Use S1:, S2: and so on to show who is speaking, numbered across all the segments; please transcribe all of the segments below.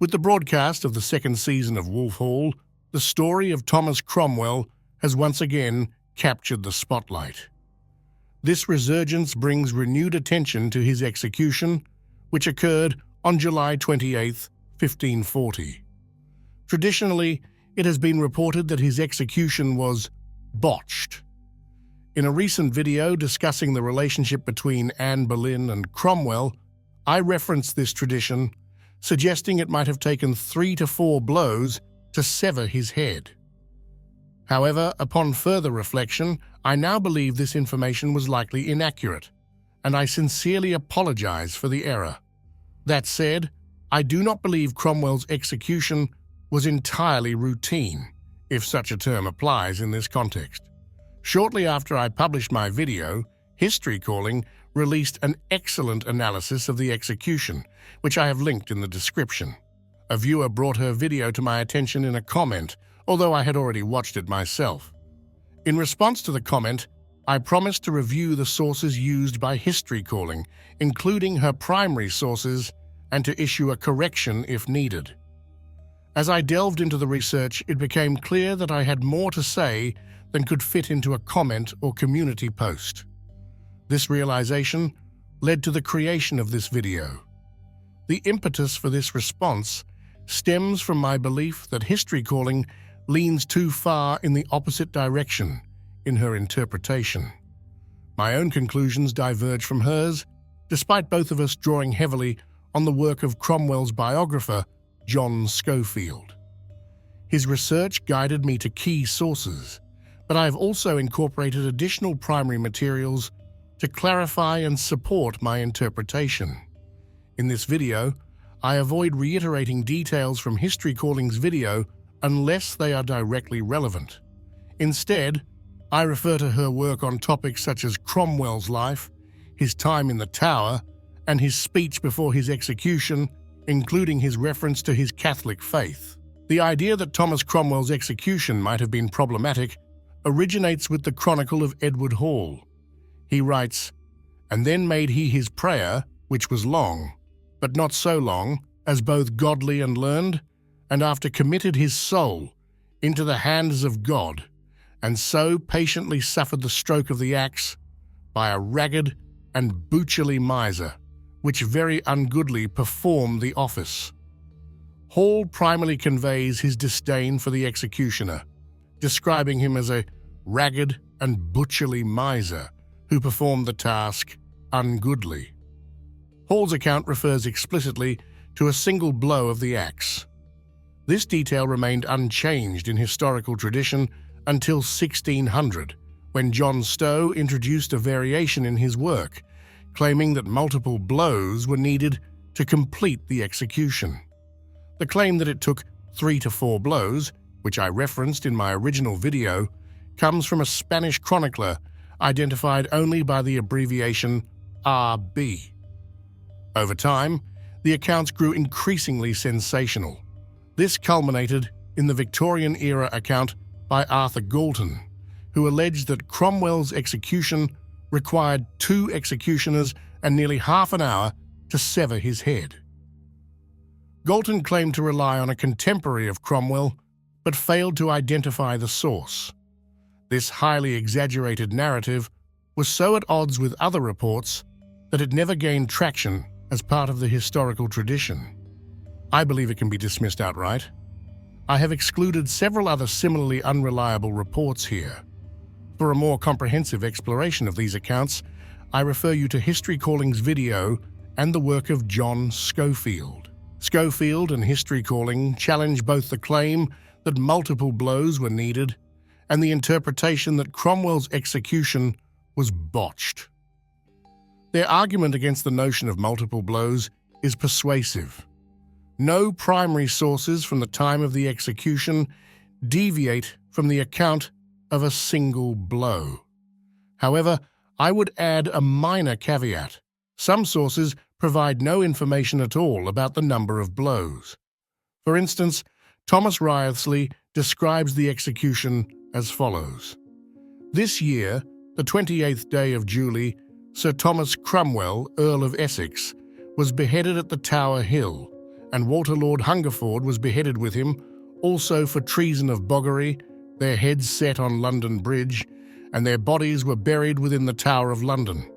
S1: With the broadcast of the second season of Wolf Hall, the story of Thomas Cromwell has once again captured the spotlight. This resurgence brings renewed attention to his execution, which occurred on July 28, 1540. Traditionally, it has been reported that his execution was botched. In a recent video discussing the relationship between Anne Boleyn and Cromwell, I referenced this tradition, suggesting it might have taken 3 to 4 blows to sever his head. However, upon further reflection, I now believe this information was likely inaccurate, and I sincerely apologize for the error. That said, I do not believe Cromwell's execution was entirely routine, if such a term applies in this context. Shortly after I published my video, History Calling released an excellent analysis of the execution, which I have linked in the description. A viewer brought her video to my attention in a comment, although I had already watched it myself. In response to the comment, I promised to review the sources used by History Calling, including her primary sources, and to issue a correction if needed. As I delved into the research, it became clear that I had more to say than could fit into a comment or community post. This realization led to the creation of this video. The impetus for this response stems from my belief that History Calling leans too far in the opposite direction in her interpretation. My own conclusions diverge from hers, despite both of us drawing heavily on the work of Cromwell's biographer, John Schofield. His research guided me to key sources, but I have also incorporated additional primary materials to clarify and support my interpretation. In this video, I avoid reiterating details from History Calling's video unless they are directly relevant. Instead, I refer to her work on topics such as Cromwell's life, his time in the Tower, and his speech before his execution, including his reference to his Catholic faith. The idea that Thomas Cromwell's execution might have been problematic originates with the Chronicle of Edward Hall. He writes, "And then made he his prayer, which was long, but not so long, as both godly and learned, and after committed his soul into the hands of God, and so patiently suffered the stroke of the axe by a ragged and butcherly miser, which very ungoodly performed the office." Hall primarily conveys his disdain for the executioner, describing him as a ragged and butcherly miser who performed the task ungoodly. Hall's account refers explicitly to a single blow of the axe. This detail remained unchanged in historical tradition until 1600, when John Stowe introduced a variation in his work, claiming that multiple blows were needed to complete the execution. The claim that it took 3 to 4 blows, which I referenced in my original video, comes from a Spanish chronicler identified only by the abbreviation RB. Over time, the accounts grew increasingly sensational. This culminated in the Victorian-era account by Arthur Galton, who alleged that Cromwell's execution required 2 executioners and nearly half an hour to sever his head. Galton claimed to rely on a contemporary of Cromwell, but failed to identify the source. This highly exaggerated narrative was so at odds with other reports that it never gained traction as part of the historical tradition. I believe it can be dismissed outright. I have excluded several other similarly unreliable reports here. For a more comprehensive exploration of these accounts, I refer you to History Calling's video and the work of John Schofield. Schofield and History Calling challenge both the claim that multiple blows were needed and the interpretation that Cromwell's execution was botched. Their argument against the notion of multiple blows is persuasive. No primary sources from the time of the execution deviate from the account of a single blow. However, I would add a minor caveat. Some sources provide no information at all about the number of blows. For instance, Thomas Wriothesley describes the execution as follows. This year, the 28th day of July, Sir Thomas Cromwell, Earl of Essex, was beheaded at the Tower Hill, and Walter Lord Hungerford was beheaded with him, also for treason of boggery, their heads set on London Bridge, and their bodies were buried within the Tower of London.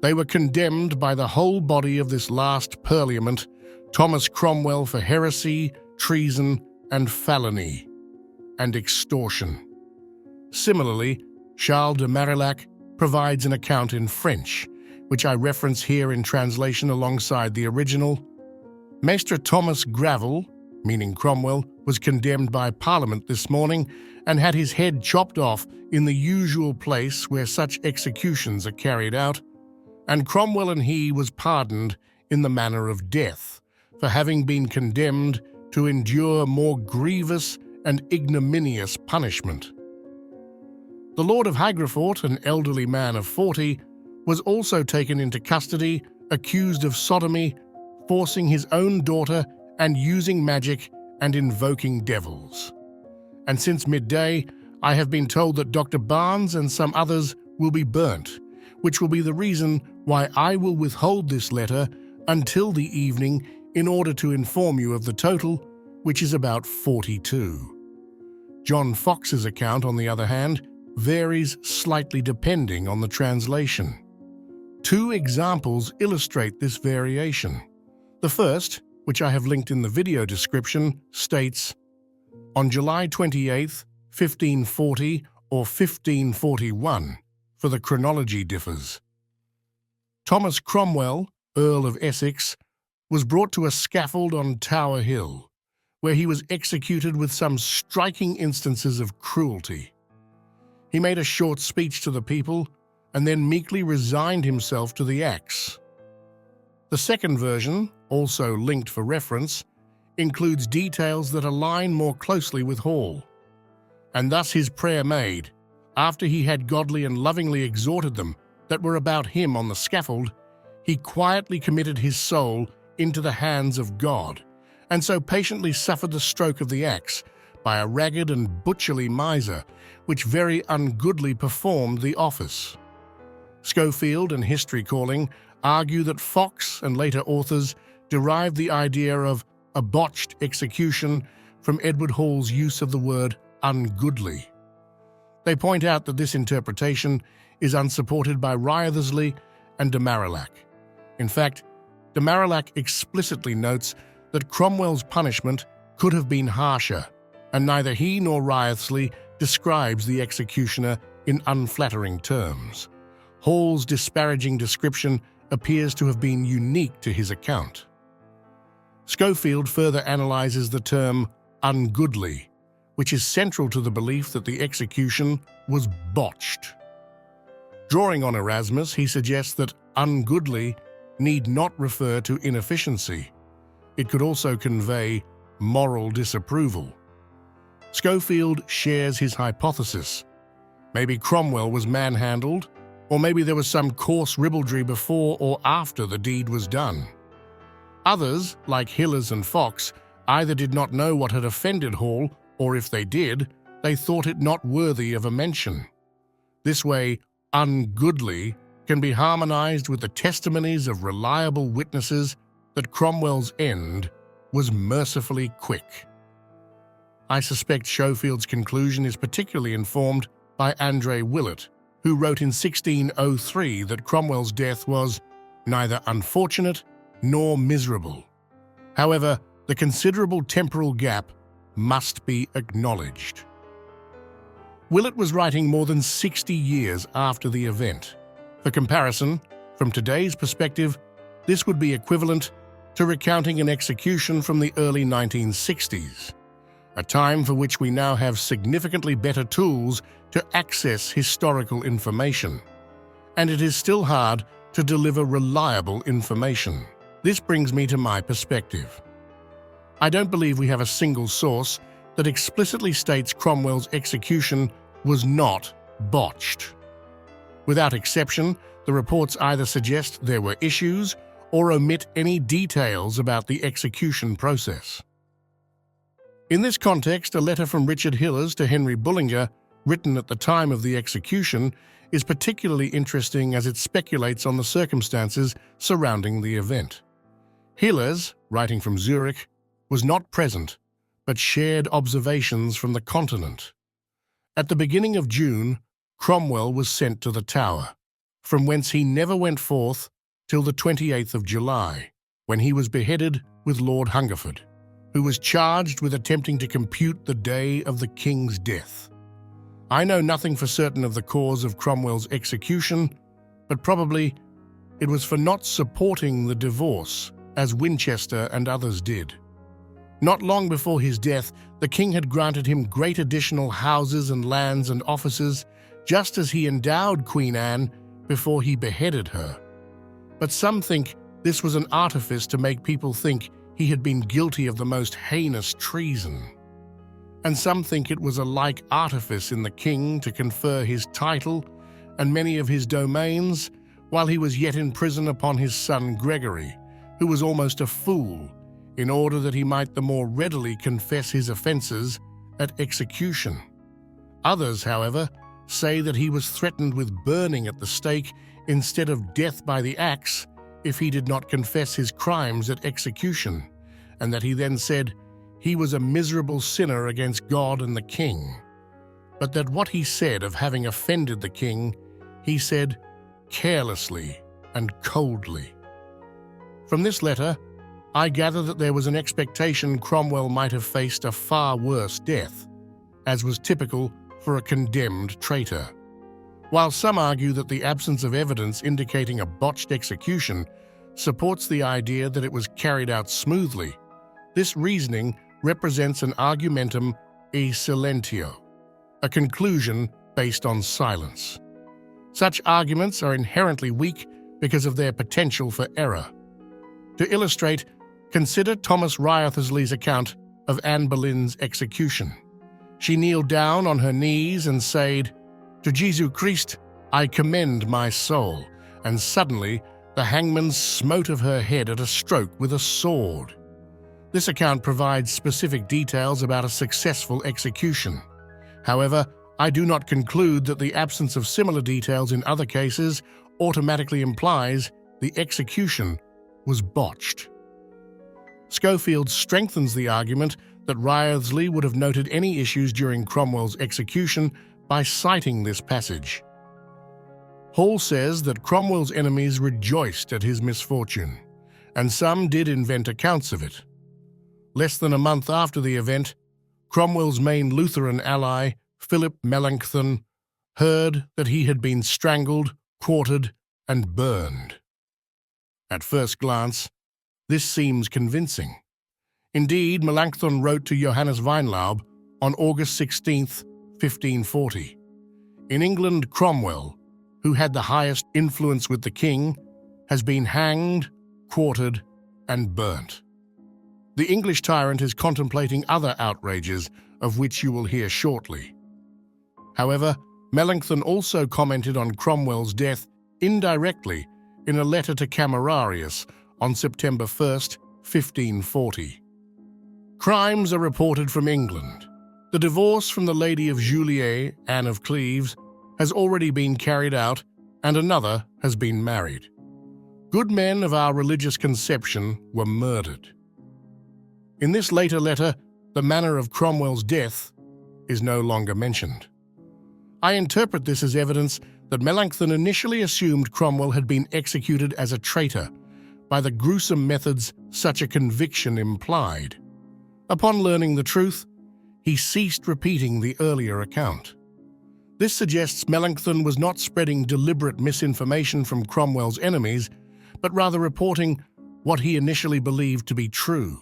S1: They were condemned by the whole body of this last Parliament, Thomas Cromwell for heresy, treason, and felony, and extortion. Similarly, Charles de Marillac provides an account in French, which I reference here in translation alongside the original. Maester Thomas Gravel, meaning Cromwell, was condemned by Parliament this morning and had his head chopped off in the usual place where such executions are carried out, and Cromwell and he was pardoned in the manner of death, for having been condemned to endure more grievous and ignominious punishment. The Lord of Higrefort, an elderly man of 40, was also taken into custody, accused of sodomy, forcing his own daughter and using magic and invoking devils. And since midday, I have been told that Dr. Barnes and some others will be burnt, which will be the reason why I will withhold this letter until the evening in order to inform you of the total, which is about 42. John Fox's account, on the other hand, varies slightly depending on the translation. Two examples illustrate this variation. The first, which I have linked in the video description, states, on July 28, 1540 or 1541, for the chronology differs. Thomas Cromwell, Earl of Essex, was brought to a scaffold on Tower Hill, where he was executed with some striking instances of cruelty. He made a short speech to the people and then meekly resigned himself to the axe. The second version, also linked for reference, includes details that align more closely with Hall. And thus his prayer made, after he had godly and lovingly exhorted them that were about him on the scaffold, he quietly committed his soul into the hands of God, and so patiently suffered the stroke of the axe by a ragged and butcherly miser, which very ungoodly performed the office. Schofield and History Calling argue that Fox and later authors derived the idea of a botched execution from Edward Hall's use of the word ungoodly. They point out that this interpretation is unsupported by Wriothesley and de Marillac. In fact, de Marillac explicitly notes that Cromwell's punishment could have been harsher, and neither he nor Wriothesley describes the executioner in unflattering terms. Hall's disparaging description appears to have been unique to his account. Schofield further analyzes the term ungoodly, which is central to the belief that the execution was botched. Drawing on Erasmus, he suggests that ungoodly need not refer to inefficiency. It could also convey moral disapproval. Schofield shares his hypothesis. Maybe Cromwell was manhandled, or maybe there was some coarse ribaldry before or after the deed was done. Others, like Hillers and Fox, either did not know what had offended Hall, or if they did, they thought it not worthy of a mention. This way, ungoodly can be harmonized with the testimonies of reliable witnesses that Cromwell's end was mercifully quick. I suspect Schofield's conclusion is particularly informed by Andre Willett, who wrote in 1603 that Cromwell's death was neither unfortunate nor miserable. However, the considerable temporal gap must be acknowledged. Willett was writing more than 60 years after the event. For comparison, from today's perspective, this would be equivalent to recounting an execution from the early 1960s, a time for which we now have significantly better tools to access historical information. And it is still hard to deliver reliable information. This brings me to my perspective. I don't believe we have a single source that explicitly states Cromwell's execution was not botched. Without exception, the reports either suggest there were issues or omit any details about the execution process. In this context, a letter from Richard Hillers to Henry Bullinger, written at the time of the execution, is particularly interesting as it speculates on the circumstances surrounding the event. Hillers, writing from Zurich, was not present, but shared observations from the continent. At the beginning of June, Cromwell was sent to the Tower, from whence he never went forth till the 28th of July, when he was beheaded with Lord Hungerford, who was charged with attempting to compute the day of the king's death. I know nothing for certain of the cause of Cromwell's execution, but probably it was for not supporting the divorce, as Winchester and others did. Not long before his death, the king had granted him great additional houses and lands and offices, just as he endowed Queen Anne before he beheaded her. But some think this was an artifice to make people think he had been guilty of the most heinous treason. And some think it was a like artifice in the king to confer his title and many of his domains while he was yet in prison upon his son Gregory, who was almost a fool, in order that he might the more readily confess his offences at execution. Others, however, say that he was threatened with burning at the stake instead of death by the axe if he did not confess his crimes at execution, and that he then said he was a miserable sinner against God and the king, but that what he said of having offended the king, he said carelessly and coldly. From this letter, I gather that there was an expectation Cromwell might have faced a far worse death, as was typical for a condemned traitor. While some argue that the absence of evidence indicating a botched execution supports the idea that it was carried out smoothly, this reasoning represents an argumentum e silentio, a conclusion based on silence. Such arguments are inherently weak because of their potential for error. To illustrate, consider Thomas Wriothesley's account of Anne Boleyn's execution. She kneeled down on her knees and said, "To Jesu Christ I commend my soul," and suddenly the hangman smote of her head at a stroke with a sword. This account provides specific details about a successful execution. However, I do not conclude that the absence of similar details in other cases automatically implies the execution was botched. Schofield strengthens the argument that Wriothesley would have noted any issues during Cromwell's execution by citing this passage. Hall says that Cromwell's enemies rejoiced at his misfortune, and some did invent accounts of it. Less than a month after the event, Cromwell's main Lutheran ally, Philip Melanchthon, heard that he had been strangled, quartered, and burned. At first glance, this seems convincing. Indeed, Melanchthon wrote to Johannes Weinlaub on August 16, 1540. In England, Cromwell, who had the highest influence with the king, has been hanged, quartered, and burnt. The English tyrant is contemplating other outrages, of which you will hear shortly. However, Melanchthon also commented on Cromwell's death indirectly in a letter to Camerarius on September 1, 1540. Crimes are reported from England. The divorce from the Lady of Juliers, Anne of Cleves, has already been carried out, and another has been married. Good men of our religious conception were murdered. In this later letter, the manner of Cromwell's death is no longer mentioned. I interpret this as evidence that Melanchthon initially assumed Cromwell had been executed as a traitor by the gruesome methods such a conviction implied. Upon learning the truth, he ceased repeating the earlier account. This suggests Melanchthon was not spreading deliberate misinformation from Cromwell's enemies, but rather reporting what he initially believed to be true.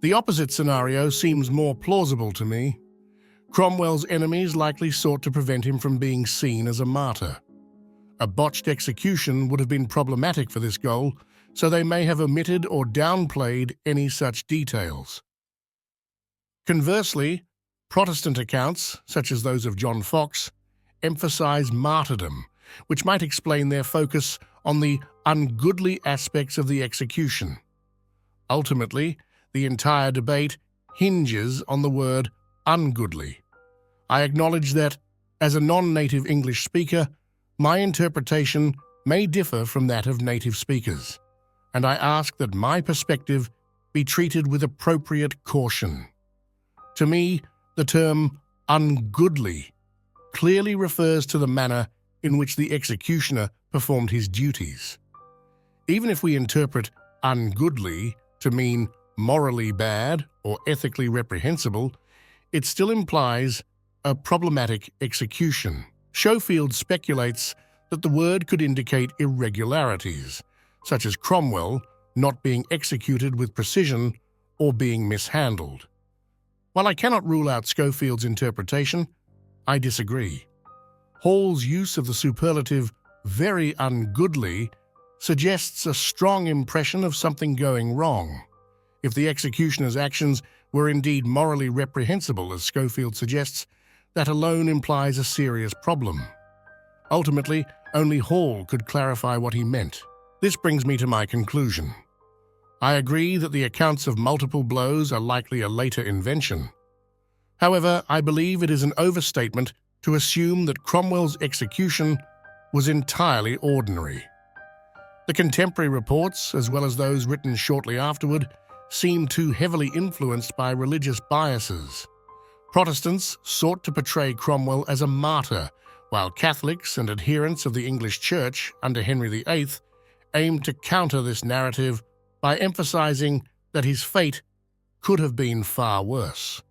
S1: The opposite scenario seems more plausible to me. Cromwell's enemies likely sought to prevent him from being seen as a martyr. A botched execution would have been problematic for this goal, so they may have omitted or downplayed any such details. Conversely, Protestant accounts, such as those of John Fox, emphasize martyrdom, which might explain their focus on the ungoodly aspects of the execution. Ultimately, the entire debate hinges on the word ungoodly. I acknowledge that, as a non-native English speaker, my interpretation may differ from that of native speakers, and I ask that my perspective be treated with appropriate caution. To me, the term ungoodly clearly refers to the manner in which the executioner performed his duties. Even if we interpret ungoodly to mean morally bad or ethically reprehensible, it still implies a problematic execution. Schofield speculates that the word could indicate irregularities, such as Cromwell not being executed with precision or being mishandled. While I cannot rule out Schofield's interpretation, I disagree. Hall's use of the superlative very ungoodly suggests a strong impression of something going wrong. If the executioner's actions were indeed morally reprehensible, as Schofield suggests, that alone implies a serious problem. Ultimately, only Hall could clarify what he meant. This brings me to my conclusion. I agree that the accounts of multiple blows are likely a later invention. However, I believe it is an overstatement to assume that Cromwell's execution was entirely ordinary. The contemporary reports, as well as those written shortly afterward, seem too heavily influenced by religious biases. Protestants sought to portray Cromwell as a martyr, while Catholics and adherents of the English Church under Henry VIII aimed to counter this narrative by emphasizing that his fate could have been far worse.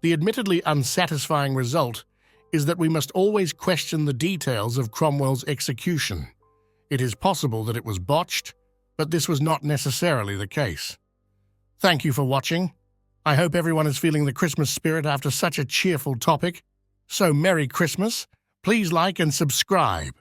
S1: The admittedly unsatisfying result is that we must always question the details of Cromwell's execution. It is possible that it was botched, but this was not necessarily the case. Thank you for watching. I hope everyone is feeling the Christmas spirit after such a cheerful topic. So Merry Christmas. Please like and subscribe.